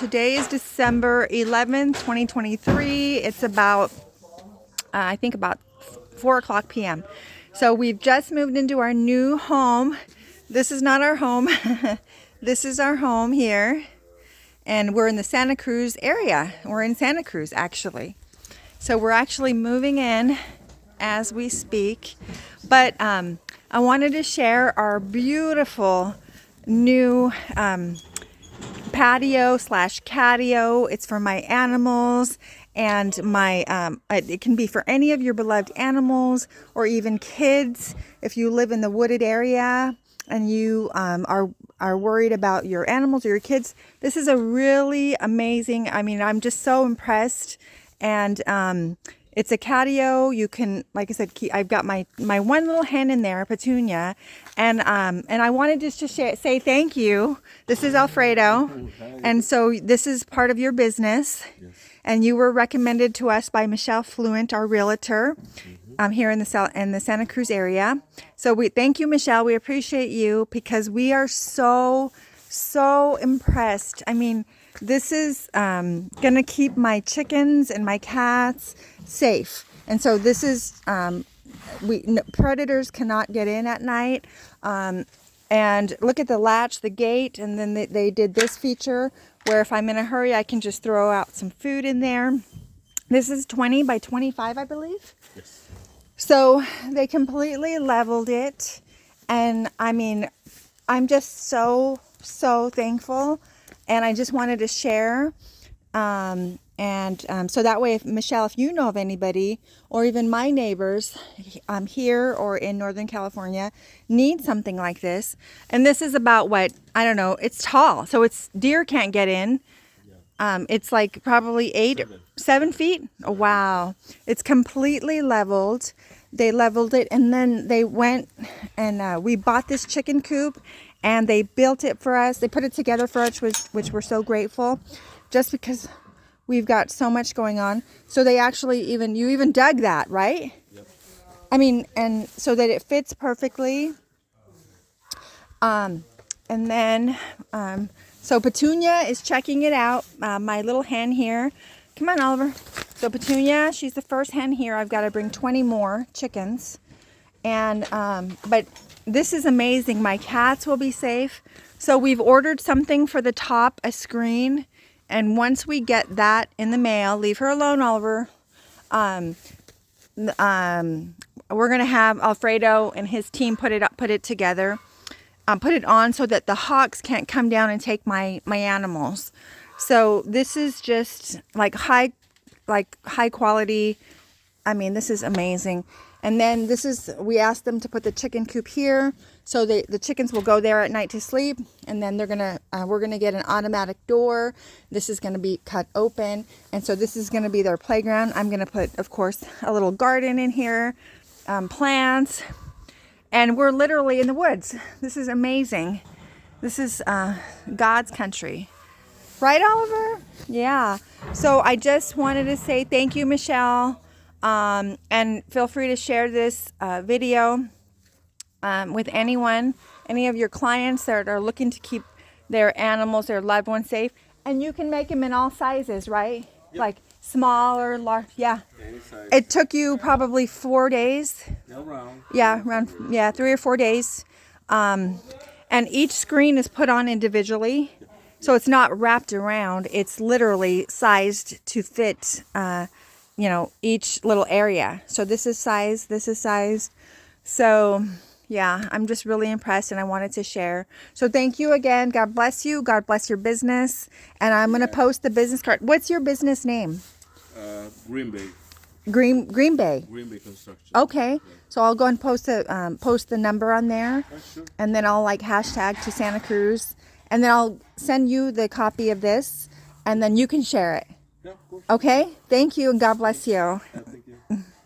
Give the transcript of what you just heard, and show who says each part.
Speaker 1: Today is December 11th, 2023. It's about, I think about 4 o'clock p.m. So we've just moved into our new home. This is not our home. This is our home here. And we're in the Santa Cruz area. We're in Santa Cruz, actually. So we're actually moving in as we speak. But I wanted to share our beautiful new patio slash catio. It's for my animals, and my it can be for any of your beloved animals or even kids. If you live in the wooded area and you are worried about your animals or your kids, this is a really amazing, I mean, I'm just so impressed. And it's a catio. You can, like I said, I've got my one little hen in there, Petunia, and I wanted just to say thank you. This is Alfredo, and so this is part of your business, yes. And you were recommended to us by Michelle Fluent, our realtor, here in the Santa Cruz area. So we thank you, Michelle. We appreciate you because we are so impressed. I mean, this is gonna keep my chickens and my cats safe, and so this is predators cannot get in at night. And look at the latch, the gate, and then they did this feature where if I'm in a hurry, I can just throw out some food in there. This is 20 by 25, I believe. Yes. So they completely leveled it, and I mean, I'm just so thankful. And I just wanted to share, so that way, Michelle, if you know of anybody, or even my neighbors here or in Northern California, need something like this. And this is about what, I don't know, it's tall, so deer can't get in. It's like probably 7 feet. Oh, wow. It's completely leveled. They leveled it, and then they went and we bought this chicken coop. And they built it for us. They put it together for us, which we're so grateful, just because we've got so much going on. So they actually you even dug that, right? Yep. I mean, and so that it fits perfectly. And then, so Petunia is checking it out. My little hen here. Come on, Oliver. So Petunia, she's the first hen here. I've got to bring 20 more chickens. And, but this is amazing. My cats will be safe. So we've ordered something for the top, a screen. And once we get that in the mail, leave her alone, Oliver. We're going to have Alfredo and his team put it together, put it on so that the hawks can't come down and take my animals. So this is just like high quality. I mean, this is amazing. And then we asked them to put the chicken coop here, so the chickens will go there at night to sleep. And then we're gonna get an automatic door. This is gonna be cut open, and so this is gonna be their playground. I'm gonna put, of course, a little garden in here, plants, and we're literally in the woods. This is amazing. This is God's country, right, Oliver? Yeah. So I just wanted to say thank you, Michelle. And feel free to share this video with any of your clients that are looking to keep their animals, their loved ones safe. And you can make them in all sizes, right? Yep. Like small or large. Yeah. Any size. It took you probably 4 days. Around 3 or 4 days. And each screen is put on individually. Yep. So it's not wrapped around. It's literally sized to fit each little area. So this is sized. So yeah, I'm just really impressed, and I wanted to share. So thank you again. God bless you. God bless your business. And I'm going to post the business card. What's your business name?
Speaker 2: Green Bay.
Speaker 1: Green Bay.
Speaker 2: Green Bay Construction.
Speaker 1: Okay. Yeah. So I'll go and post the number on there.
Speaker 2: Sure.
Speaker 1: And then I'll hashtag to Santa Cruz. And then I'll send you the copy of this, and then you can share it.
Speaker 2: Yeah, of course.
Speaker 1: Okay? Thank you, and God bless you.